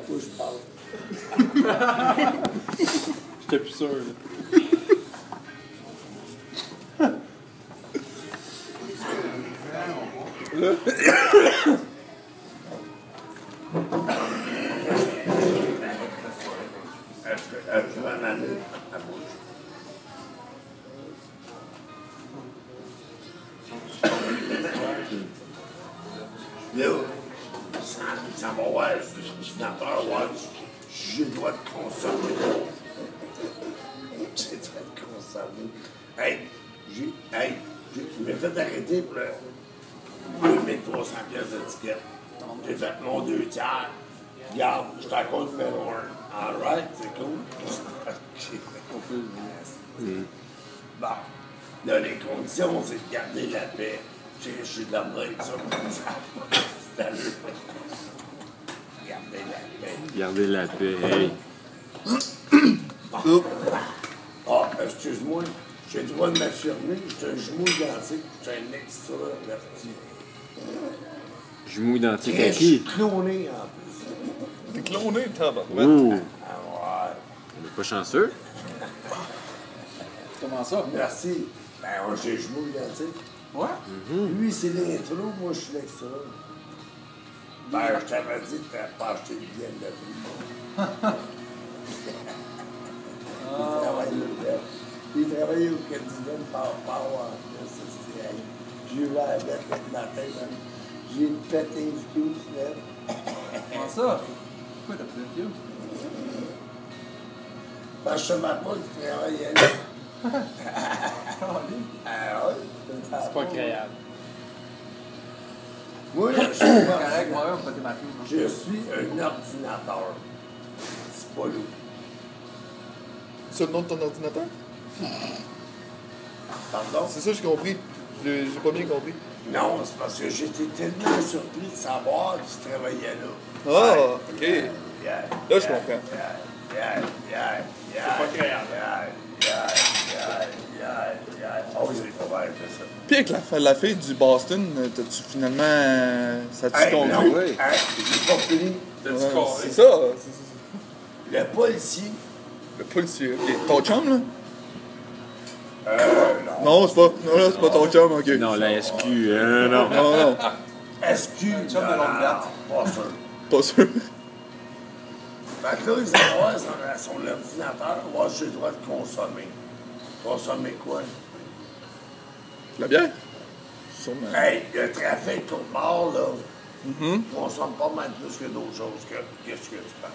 toi je parle. J'étais plus sûr, là. Je vais m'amener à bouche. Là, ça va voir, je n'ai pas à voir, j'ai le droit de consommer. J'ai le droit de consommer. Hey, je m'ai fait arrêter pour le 2300 pièces d'étiquette. J'ai fait mon 2 tiers. Regarde, je suis encore numéro 1. All right, c'est cool. Bon, là, les conditions, c'est de garder la paix. Je suis de la brève, ça. C'est à l'heure. Garder la paix. Gardez la paix, hey. Ah, excuse-moi, j'ai le droit de m'affirmer. J'ai un genou identique, j'ai un extraverti. Jumeau identique à qui? Cloné en plus. T'es cloné, tabarouette. Ouh! Ah ouais. On est pas chanceux. Comment ça? Merci. Ben, moi, j'ai un genou identique. Ouais? Lui, c'est l'intro, moi, je suis l'extra. Ben, je t'avais dit que t'avais pas acheté de bienne de vie. Il travaillait au Canadian Power. J'ai eu la bête le matin, man. J'ai pété une fuse, là. Comment ça? Pourquoi t'as pris le fuse? Parce que je ne savais pas qu'il travaillait là. Ah ouais? C'est pas créable. Moi, là, je suis Correct, moi, on peut péter ma fuse. Je suis un ordinateur. C'est pas lourd. C'est le nom de ton ordinateur? Pardon? C'est ça, j'ai compris. J'ai pas bien compris. Non, c'est parce que j'étais tellement surpris de savoir qu'il travaillait là. Ah, ok. Yeah, Là, je comprends. C'est pas créable. Oh, j'ai pas mal de ça. Puis avec la fille du Boston, t'as-tu finalement. Ça a-tu Hey, conduit? non, oui. hein, j'ai pas fini. T'as-tu Ouais, carré? c'est ça. Le policier, Le policier, ok. Ton chum, là? non. Non, c'est pas. Non, là, c'est pas ton chum, ok. Non, la SQ, non. Non, non. Excuse. Chum de longue date. Pas sûr. Pas sûr. Fait que là, il s'envoie son ordinateur, voir si j'ai le droit de consommer. Consommer quoi? La bière? Sûrement. Hey, le trafic au bord, là, consomme pas mal plus que d'autres choses que qu'est-ce que tu penses.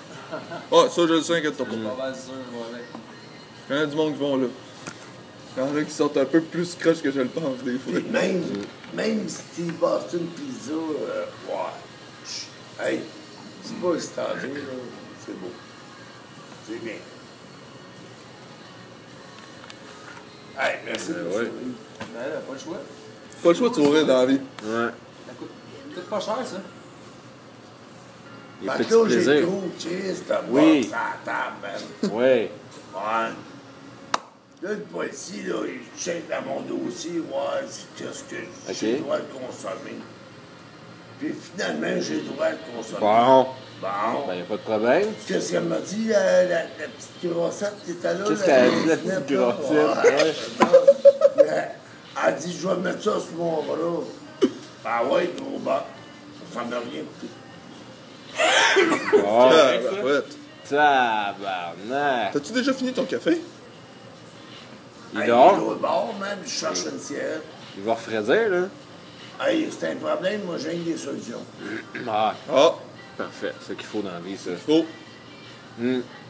Ah, ça, je le sais, inquiète-toi pas. Pas mal sûr, ouais. Il y en a du monde qui vont là. Il y en a qui sortent un peu plus croche que je le pense, des fois. Puis même Steve Boston Pizza, ouais. Hey, c'est pas États-Unis, là. C'est beau. C'est bien. Hey, merci. Ouais. Ben, pas le choix. Pas le choix de sourire dans la vie. Ouais. Ça coûte peut-être pas cher, ça. Les Fait petits que là, j'ai plaisirs. trop triste de Oui. box à la table, man. Ouais. Ouais. Là, le policier, là, il check dans mon dossier, voir qu'est-ce que j'ai le droit de consommer. Puis finalement, j'ai le droit de consommer. Bon. Bon. Ben, y a pas de problème. Qu'est-ce qu'elle m'a dit, la petite grossette qui était là? Qu'est-ce qu'elle a dit, la petite grossette? Ouais. Elle dit, je vais mettre ça sur mon bras. Ah ouais, gros bas. Ça m'a rien coûté. Oh, Ouais. tabarnak. T'as-tu déjà fini ton café? Il Hey, dort. il est au bord, même, je cherche une cigarette. Il va refroidir, là. Hey, c'est un problème, moi, j'ai des solutions. Ah, Ah, parfait. C'est ce qu'il faut dans la vie, ça. faut.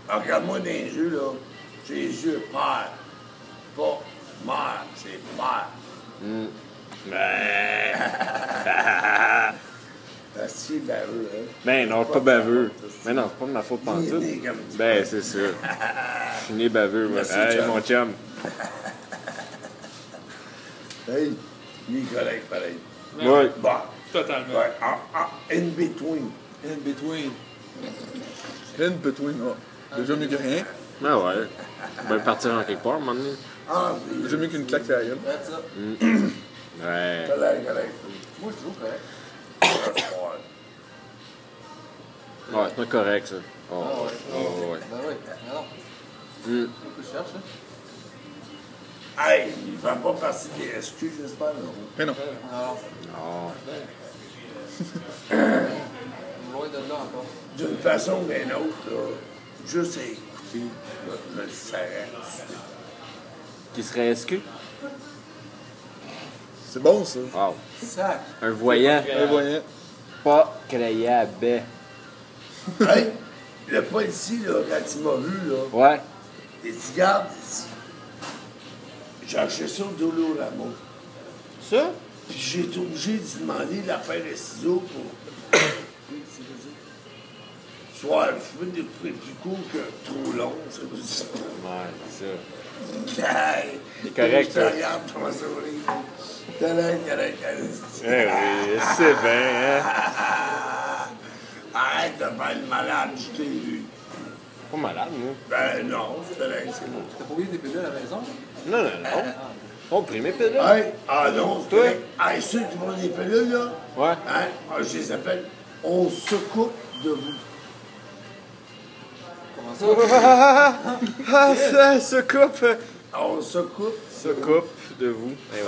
Regarde-moi dans les yeux, là. J'ai les yeux père. Pas mère, c'est père. C'est si baveux, hein? Ben non, pas baveux. Mais non, c'est pas de ma faute Il est pantoute. né comme du Ben, c'est ça. Je suis né baveux, moi. Merci, Hey, chum. mon chum. Hey, il est correct, pareil. Ouais. Bon, Totalement. ouais, in between. In between. In between, ah. Déjà mieux que rien. Ah ouais. On va partir en quelque part, à un moment donné. Ah, oui. Déjà mieux qu'une claque sur la gueule. That's ça. Ouais. Correct, correct. Moi, je trouve correct. Ouais. Ouais, c'est pas correct, ça. Oh, Ah ouais. ouais. Ouais. Ben oui, mais non. Pourquoi je cherche, hein? Hey, il ne fait pas partie des SQ, j'espère, non? Mais non. Alors, Oh. loin de là encore. D'une façon ou d'une autre, là, juste à écouter, là, je le saurais. Qui serait SQ? C'est bon, ça. Wow. Sac. Un voyant. Un voyant. Pas crayé à baie. Hey, le policier, là, quand il m'a vu, là, Ouais. il dit, regarde, j'ai acheté ça au Dolorama. Ça? Puis j'ai été obligé de demander la paire de ciseaux pour. Soit le feu de plus court que trop long, ça veut dire. Ouais, c'est ça. Hey, C'est correct, je ça. te regarde ton sourire. T'as l'air correct, Eh oui, c'est bien, hein? Arrête de faire le malade, je t'ai vu. Pas malade, nous. Ben non, je te laisse, c'est bon. T'as pas oublié tes pilules à la maison? Non, non, non. On pris mes pilules. Hey, ah non, c'est Toi? correct. Hey, ceux qui prennent des pilules, là, Ouais. hein, je les appelle, on se coupe de vous. Comment ça? Ah, ça se coupe. On se coupe. Se coupe de vous. Ben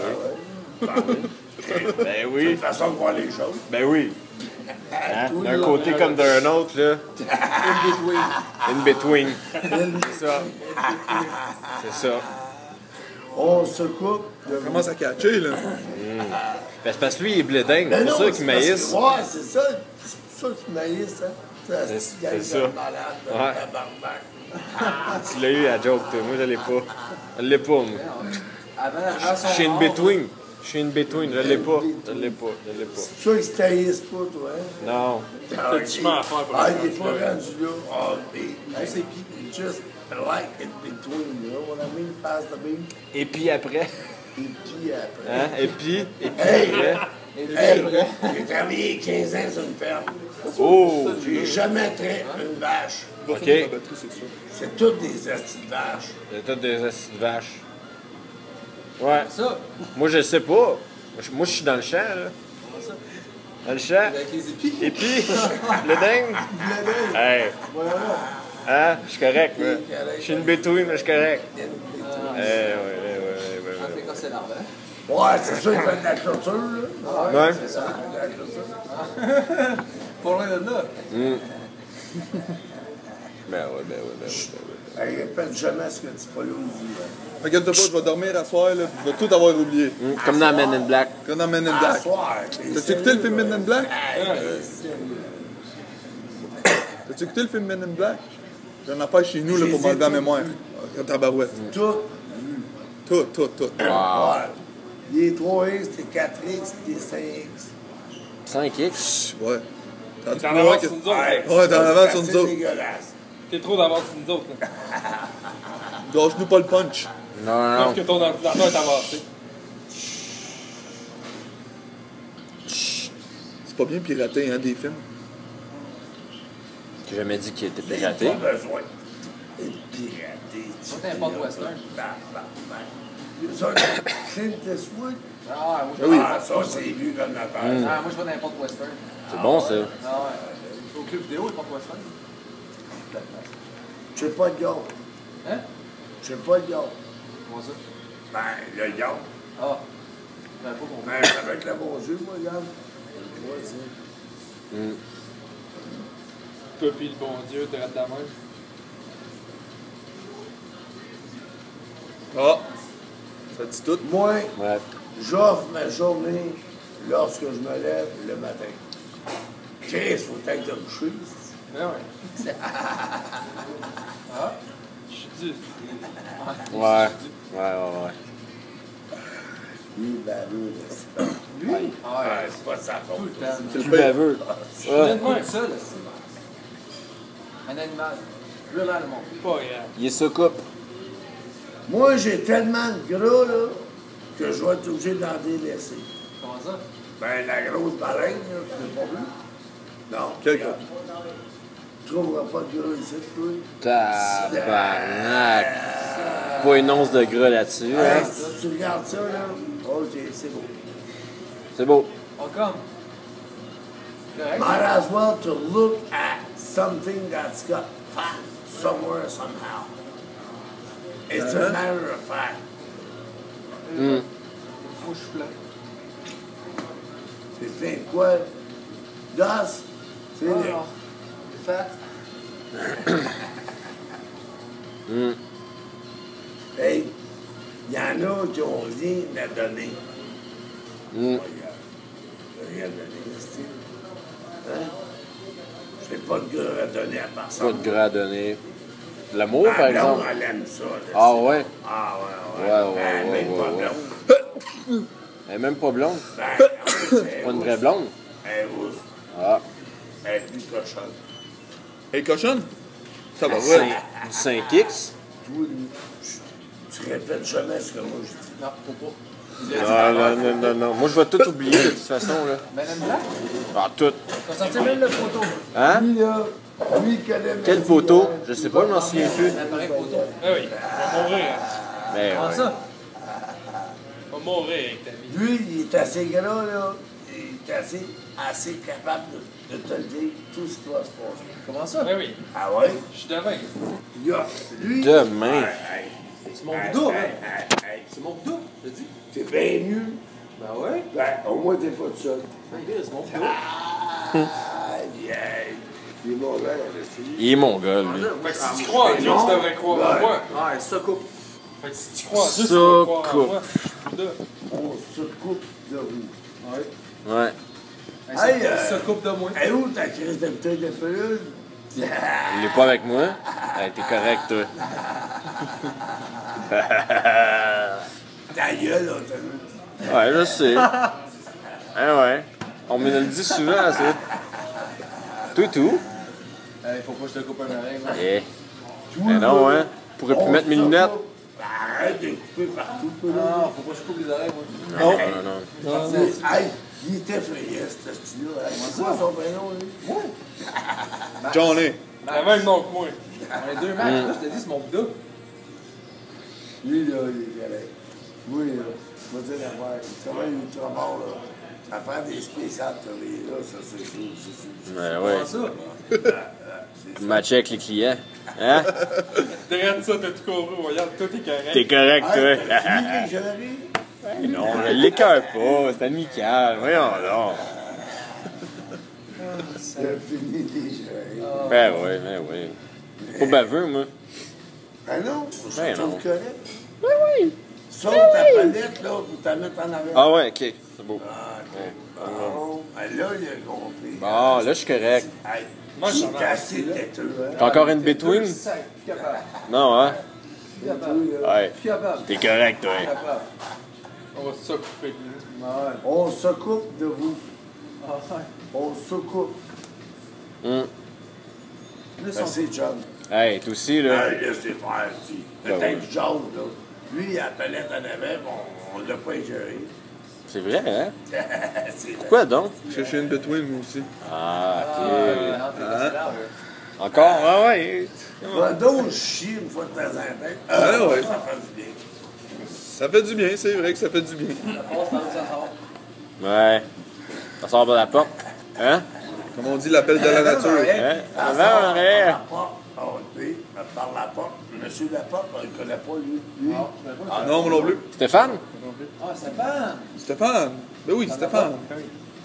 oui. Ben C'est oui. une façon de voir les choses. Ben oui. Hein? D'un côté comme d'un autre, là. In between. In between. C'est ça. C'est ça. On se coupe de Ça vous. commence à catcher, là. Ben, c'est parce que lui, il est bléding. Ben C'est non, pour ça c'est qu'il parce maïsse. que- Ouais, c'est ça. C'est pour ça qu'il maïsse, hein. C'est ça. Malade, de Ouais. tabarnak. Tu l'as eu à joke, toi. Moi, je l'ai pas. Je l'ai pas, moi. Avant d'arriver à son Je suis in âge, between. Je suis in between. Je l'ai pas. Je l'ai pas. Je l'ai pas. C'est sûr qu'il taillisse pas, toi, hein. Non. Ah, du chemin à faire pour Ah, le il est pas rendu là. Ah, c'est qui? It's just like in between, you know what I mean? Pass the beat. Et puis après. Et puis après. Hein? Et puis Hey! après. Et puis Hey! après. J'ai travaillé 15 ans sur une ferme. Oh! J'ai jamais trait une vache. Va Ok. finir la batterie, c'est sûr. C'est toutes des astuces de vaches. C'est toutes des acides de vache. Ouais. Ça, Moi, je sais pas. Moi, je suis dans le champ, là. comment ça? Dans le champ. Avec les épis. Et puis, le dingue. Hey. Voilà. Hein? Je suis correct, là. Je suis une between, mais je suis correct. In between. Ça fait casser l'arbre, hein? Ouais, c'est ça, il fait de la clôture, là. Ouais. C'est ça, de la clôture. Pas loin de là. Ben ouais, ben ouais, ben ouais. Hey, répète jamais ce que Tipolo dit, là. Regarde-toi pas, je vais dormir à soir, là, puis je vais tout avoir oublié. Comme dans Men in Black. Comme dans Men in À Black. soir. T'as-tu écouté le film Men in Black? Hey, T'as-tu écouté le film Men in Black? J'ai une affaire chez nous, là, pour J'ai m'enlever la tout mémoire. En tabarouette. tout. Tout. Ouais. Les 3X, les 4X, les 5X. 5X. Ouais. T'as T'es en avance sur nous autres. Ouais, Ouais, t'en ça, avance c'est sur nous assez autres. dégueulasse. T'es trop d'avance sur nous autres. là. Gâche-nous pas le punch. Non, non, Sauf non. que ton ordinateur est avancé. C'est pas bien pirater, hein, des films. J'ai jamais dit qu'il était J'ai piraté. pas besoin de pirater. Toi, t'es un pote western. Ça, Clint Eastwood. Ah, moi, je oui. Ah, ça, c'est vu comme l'affaire. Ah, moi, je vois n'importe western. C'est bon, ça. Ah, ouais. Au club vidéo, il porte western. Je sais pas de gars. Hein? Je sais pas de gars. Comment ça? Ben, le gars. Ah. J'avais pas compris. Ben, avec le bon Dieu, moi, regarde. Ouais, c'est. Toi pis le bon Dieu, te rate la main. Ah! Ça dit tout. Moi, Ouais. j'offre ma journée lorsque je me lève le matin. Chris, faut être de coucher. Mais ouais. Ah. Je suis dit. Ouais. Ouais. Il est baveux, là. Lui? Ah, Ouais, ouais. c'est pas de sa Tout le faute. temps. C'est Plus le pire. baveux. Je Ouais. viens de voir ça, là. Un animal. Vraiment le monde. Pas grave. Il est soucoupe. Moi, j'ai tellement de gras, là, que je vais être obligé d'en délaisser. Comment ça? Ben, la grosse baleine, là, tu l'as pas vu? Non. Quel regarde. Tu trouveras pas de gras ici, toi. Tabarnak. Pas une once de gras là-dessus, Hey, hein. si tu regardes ça, là, OK, c'est beau. C'est beau. On comme. Correct? Might as well to look at something that's got fat somewhere, somehow. It's a matter of fact. Moi, je suis plat. C'est plein de quoi? Gosse, c'est Ah, le... non. Fat. Hey, il y en a qui ont rien à donner. Regarde, rien à donner, c'est... Hein? J'ai pas de gras à donner à Pas personne. de gras à donner. L'amour, par Ah non, exemple. elle aime ça. là, Ah c'est- ouais? Ah ouais, ouais. Ouais, Ben, même pas ouais. blonde. Elle est même pas blonde. Ben, c'est Pas une vraie blonde. Elle est rousse. Ah. Elle est plus cochonne. Hey, cochonne? Ça va, Du ouais. 5X. Toi, tu répètes jamais ce que moi je dis. Non, faut pas. Non. Moi, je vais tout oublier de toute façon, là. Madame Black? Ah, tout. T'as sorti même la photo. Hein? Lui, là, lui, il connaît ma Quelle vie, photo? hein. Je sais pas, je m'en souviens plus. L'appareil photo. Ah oui, on va mourir. Mais Comment ouais. ça? On va mourir avec ta vie. Lui, il est assez gras, là. Il est assez capable de te dire tout ce qui va se passer. Comment ça? Ah oui, Ah ouais? je suis demain. Gars, lui... Demain. Hey, C'est mon boudou, hein? hey. C'est mon boudou, je te dis. T'es bien mieux. Ben ouais. Ben, au moins, t'es pas tout seul. Ben, gars, c'est mon boudou. Aïe, aïe. Il est bon, là, c'est lui. Il est mon gars, lui. Fait que si tu crois en Dieu, tu devrais croire en moi. Ouais, ça coupe. Fait que si tu crois en Dieu, tu Ça devrais croire en coupe. moi. Bouddha. On se coupe de roue. Ouais. Ouais. Hey, Ça coupe de moi. Et où ta crise de bouteille de peluche? Il est pas avec moi. Hey, t'es correct, toi. Ta gueule, là, t'as Ouais, je sais. Ouais. On me le dit souvent, ça. Tout. Il faut pas que je te coupe un oreille, moi. Eh. Mais non, hein. Je pourrais plus mettre mes lunettes. Arrête de couper partout, toi, là. Non, faut pas que je coupe les oreilles, moi. Non. Hey, il était effrayé, ce style-là. C'est quoi son prénom, lui? Johnny. La même nom que moi. On est deux matchs, là, je te dis, c'est mon boudou. Lui, là, il est correct. Oui, là, je vais dire l'affaire. Il travaille ultra mort, là. Ça prend des spéciales de travailler là, ça, c'est sûr. Mais ouais. Comment ça? C'est ça. Matcher avec les clients. Hein? Derrière ça, t'as tout couru. Regarde, tout est correct. T'es correct, Hey, toi. t'as fini les jeuneries? Non, je l'écœure pas. C'est amical. Voyons donc. T'as fini les jeuneries. Ben oui. Pas baveux, moi. Ben non, je Ben trouve non. correct. Ben oui. Sauf ta palette, là, pour ta mettre en arrière. Ah ouais, ok. C'est beau. Ah, ok. Bon, ben là, il a compris. Bon, là, je suis correct. Hey, Moi, il j'en ai est assez têteux, hein. T'as encore une between? Plus capable. Non, hein? Plus capable. Ouais. Plus capable. T'es correct, toi. Plus capable. On va se couper. Ouais. On se coupe de vous. Ah, ouais. On se coupe. Hum. Là, Merci, John. Hey, toi aussi, là. Hey, laissez faire, si. Ben Peut-être ouais. jaune, là. Lui, il a la palette en avant, on l'a pas ingéré. C'est vrai, hein? C'est Pourquoi donc? Chercher une between, moi aussi. Ah, Ah, ok. non, t'es cassé là. Encore? Ah ouais. Va donc chier une fois de temps en temps. Ah ouais. Ça fait du bien. Ça fait du bien, c'est vrai que ça fait du bien. Ça passe par où ça sort. Ouais. Ça sort de la porte. Hein? Comme on dit, l'appel de la nature. Hein? Ça Avant, sort en arrière. par la porte. Oh, oui, par la porte. Monsieur Laporte, on ne le connaît pas, lui. Lui. Ah non, moi non plus. Stéphane? Ah, Stéphane! Stéphane. Ben oui, Stéphane. Tout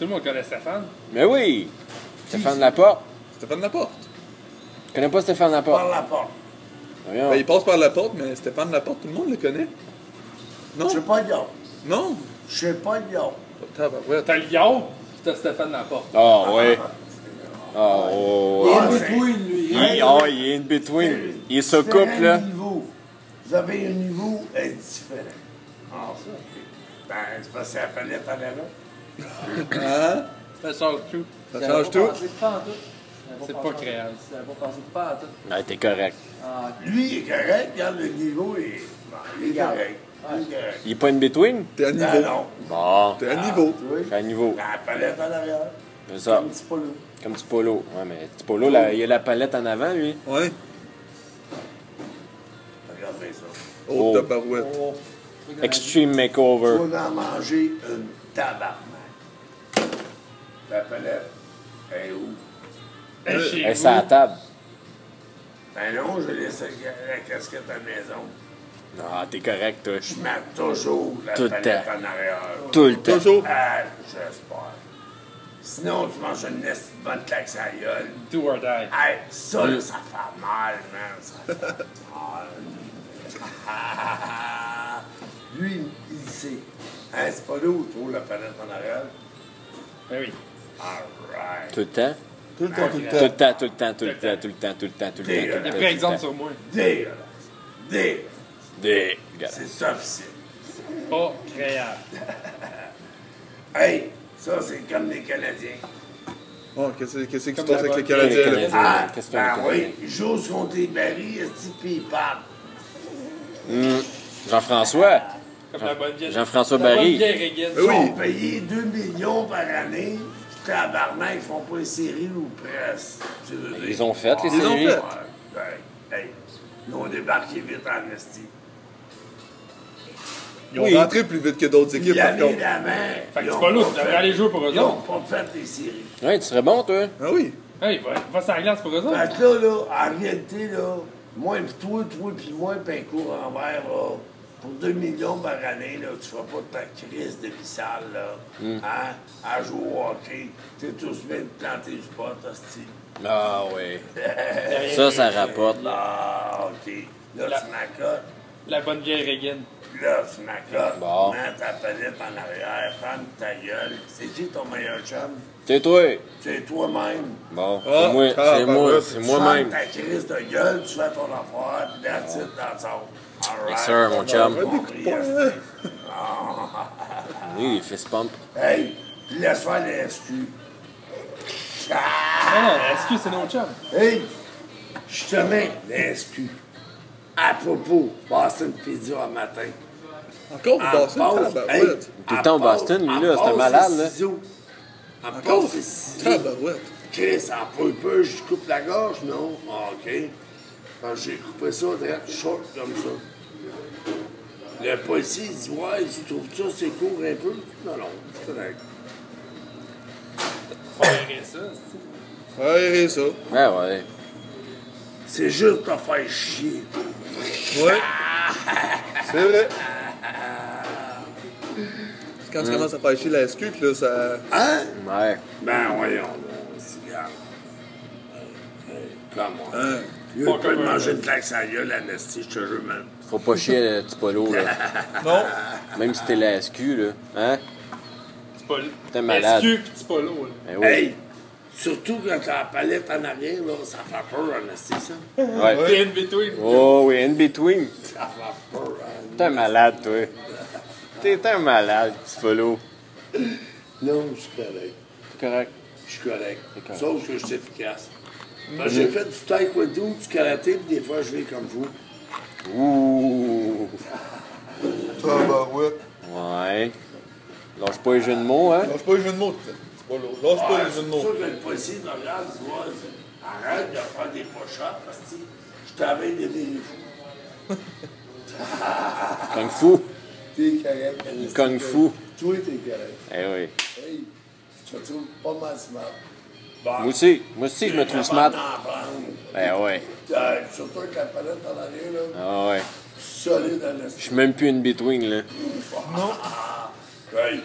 le monde connaît Stéphane. Mais oui! Stéphane Laporte. Stéphane Laporte. Tu connais pas Stéphane Laporte? Par la porte. Voyons. Ben, il passe par la porte, mais Stéphane Laporte, tout le monde le connaît. Non? Je sais pas, Lyon. Non? Je sais pas, Lyon. Tabarouette. T'as le Lyon, pis t'as Stéphane Laporte. Ah, ouais. Ah, oh. Il est Ah, une between, lui. il est in between. Il se coupe, là. Niveau. Vous avez un niveau différent. Ah, ça. Ben, c'est parce que c'est la palette en avant. Hein? Ça change tout. Ça change tout. C'est pas créable. Ça va passer pas à tout. Ah, t'es correct. Ah, Lui, il est correct. Regarde, le niveau est. Bon, il est Regarde. correct. Il est correct. Il est pas in between? T'es à Non, niveau. non. Bon. T'es à niveau. Tu vois? C'est à niveau. La palette en arrière. C'est ça. Un petit peu là. Comme petit polo. Ouais, mais petit polo, là, il y a la palette en avant, lui. Ouais. Regarde bien ça. Oh, Oh. tabarouette. oh. Extreme Tu Makeover. vas en manger une tabarnak. La palette est où? Chez Elle est vous. sur la table. Ben non, je laisse la casquette à la maison. Ah, t'es correct, toi. Je mets toujours la Tout le palette temps. en arrière. Tout le temps. Toujours. Ah, j'espère. Sinon, tu manges une esti de bonne claque sur la gueule. Do or die. Hey, ça, là, ça fait mal, man. Ça fait mal. Lui, il sait. Hein, c'est pas là où tu trouves la palette en arrière? Ben oui. Alright. Tout le temps? Tout le temps, tout le Tout temps. le temps, tout le temps, tout le temps, tout le temps, tout le temps, tout le temps. Il a pris exemple sur moi. Dégueulasse. Dégueulasse. Dégueulasse. C'est officiel. Pas créable. Hey, ça, c'est comme les Canadiens. Oh, qu'est-ce qui se Comme passe la avec les bonne Canadiens, là? Canadiens. Ah, Qu'est-ce que ben tu oui, ils jouent contre les barils, esti, pis ils parlent. Jean-François. Comme la bonne vieille. Jean-François La bonne Barry. vieille Reagan. Ils Oui. sont payés 2 millions par année, pis tabarnak, ils font pas les séries ou presque. Tu veux dire? Ils ont fait les Ils ont séries. fait. Ouais. Hey, ils ont débarqué vite en esti. Ils ont Oui. rentré plus vite que d'autres équipes, par L'année contre. d'avant, Fait que ils c'est ont pas l'autre, tu fait- devrais aller jouer pour eux Ils ont autres. pas fait les séries. Ouais, tu serais bon, toi. Ah oui. Hey, va sur la glace pour eux autres. Fait que là, en réalité, là, moi pis toi pis moi, pis un cours en verre, là, pour 2 millions par année, là, tu feras pas de ta crise de bissale, là, hein, à jouer au hockey. T'es tous bien de planter du pot, hostie. Ah oui. Ça rapporte. Ah, OK. Là, La- tu m'accotes. La bonne vieille Reagan. Là, tu m'accotes. Bon. Mets ta palette en arrière, ferme ta gueule. C'est qui ton meilleur chum? C'est toi. C'est toi-même. Bon, Ah, c'est moi, ah, c'est ben moi, ouais. c'est Tu moi-même. fermes ta crise de gueule, tu fais ton affaire, pis that's it, that's all. All right. Yes, sir, mon chum. Compris, Ouais. hostie. Oui, il fist pump. Hey, laisse faire les SQ. Non, non, excuse, c'est nos chums. Hey, justement, les SQ. À propos, Boston Pizza un matin. Encore au En Boston, pause, tabarouette. Tout le temps au Boston, lui, là, c'est un malade, là. En Encore? pause, c'est ciseaux. Tabarouette. Chris, en peu, peu, je coupe la gorge, non? Ah, OK. Quand j'ai coupé ça, direct, short comme ça. Le policier, il dit, ouais, tu trouves ça, c'est court un peu? Non, non, c'est correct. Faut aérer ça, c'est-tu. Aérez ça. Ouais, ouais. C'est juste pour te faire chier. Ouais. C'est vrai. C'est quand tu commences à faire chier la SQ que là, ça. Hein? Ouais. Ben, voyons, là, c'est grave. Comment? Hein? Il Pas peut comme te un- manger une claque sur la gueule, Anastie, je te jure, man. Faut pas chier le petit polo, là. Non. Même si t'es la SQ, là. Hein? C'est pas T'es malade. SQ pis c'est pas l'eau, là. Ben oui. Hey! Surtout quand t'as la palette en arrière, là, ça fait peur, Anastie, ça. Ouais. T'es in between. Oh oui, in between. Ça fait peur, hein. T'es un malade, toi. T'es un malade, petit polo. Non, je suis correct. C'est correct. Je suis correct. correct. Sauf que je suis efficace. Parce que j'ai fait du taekwondo, du karaté, puis des fois, je vais comme vous. Ouh. Tabarouette. Ouais. Lâche pas les jeux de mots, hein? Lâche pas les jeux de mots, c'est pas l'autre. Lâche pas les jeux de C'est mots. sûr que le policier me regarde, il dit, ouais, arrête de faire des push-ups, parce que je t'avais des fous. Kung Fu. T'es correct. Anastie. Kung Fu. Toi, t'es correct. Eh oui. Hey, je te trouve pas mal smart. Bon, Moi aussi, je me trouve smart. Eh ouais. Surtout avec la palette en arrière, là, Ah ouais. solide en Je suis même plus in between, là. Hey,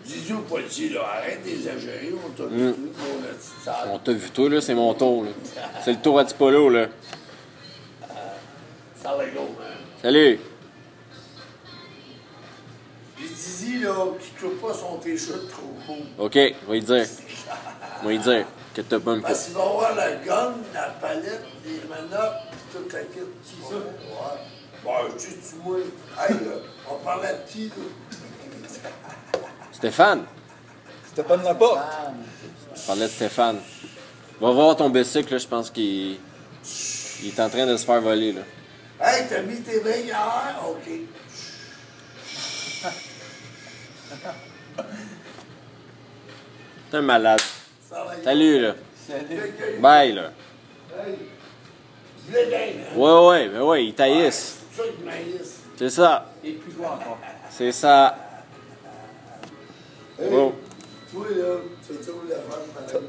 dis au policier, là, arrête d'exagérer, on t'a vu, mon petite salle. On t'a vu toi, là, c'est mon tour, là. C'est le tour à Tipolo, là. Ça va go, man. Salut. Puis Dizzy, là, qui coupe pas son t-shirt trop cool. OK, on va y dire. On va y dire que t'as pas une fois. Parce qu'il va avoir la gomme, la palette, les menottes, pis toute la kit. C'est ça? Ouais. Bon, je dis, tu vois. Hey, là, on parlait de qui, là? Stéphane. Stéphane Laporte. Je parlais de Stéphane. Va voir ton bicycle, là, je pense qu'il il est en train de se faire voler, là. Hey, t'as mis tes mains hier? OK. T'es un malade. Ça va y Salut, là. aller. Bye, là. Hey, blé hein? Ouais, ouais, ils taillissent. C'est ça, du maïs. C'est ça. Et plus loin encore. C'est ça. Hey, Oh. toi, là, tu trouves la femme pareil.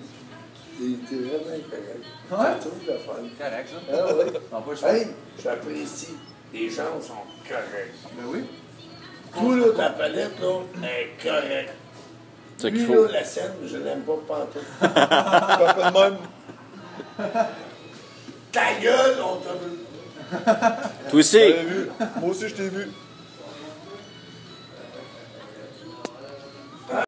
T'es vraiment correct. Ouais? Je trouve le fun. Correct, ça. Ah oui. T'en pas le choix. Hey, j'apprécie. Les gens sont corrects. Ben oui. Tout là, ta palette, là, est correcte. C'est ça Lui, qu'il faut. là, la scène, je l'aime pas pantoute. Ça fait de même. Ta gueule, on t'a vu. Toi aussi! J'avais vu. Moi aussi, je t'ai vu.